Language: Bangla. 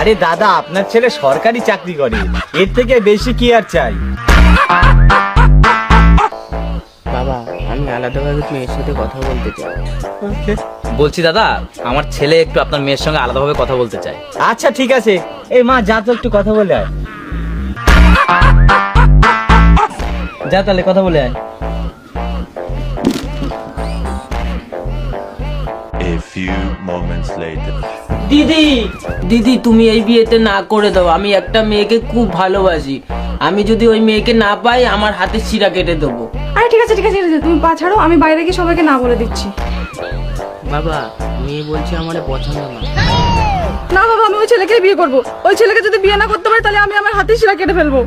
আরে দাদা, আপনার ছেলে সরকারি চাকরি করে, এর থেকে বেশি কি আর চাই? বাবা, আমি আলাদাভাবে মেয়ের সাথে কথা বলতে চাই। বলছি দাদা, আমার ছেলে একটু আপনার মেয়ের সঙ্গে আলাদাভাবে কথা বলতে চায়। আচ্ছা ঠিক আছে, এই মা যা তো একটু কথা বলে আয়। যা তাহলে কথা বলে আয়। A few moments later. দিদি, দিদি তুমি এই বিয়েতে না করে দাও। আমি একটা মেয়েকে খুব ভালোবাসি। আমি যদি ওই মেয়েকে না পাই, আমার হাতে শিরা কেটে দেবো। আরে ঠিক আছে ঠিক আছে, তুমি পা ছাড়ো, আমি বাইরে গিয়ে সবাইকে না বলে দিচ্ছি। বাবা, মেয়ে বলছে আমার পছন্দ না। না বাবা, আমি ওই ছেলেকেই বিয়ে করবো। ওই ছেলেকে যদি বিয়ে না করতে পারি, তাহলে আমি আমার হাতে শিরা কেটে ফেলবো।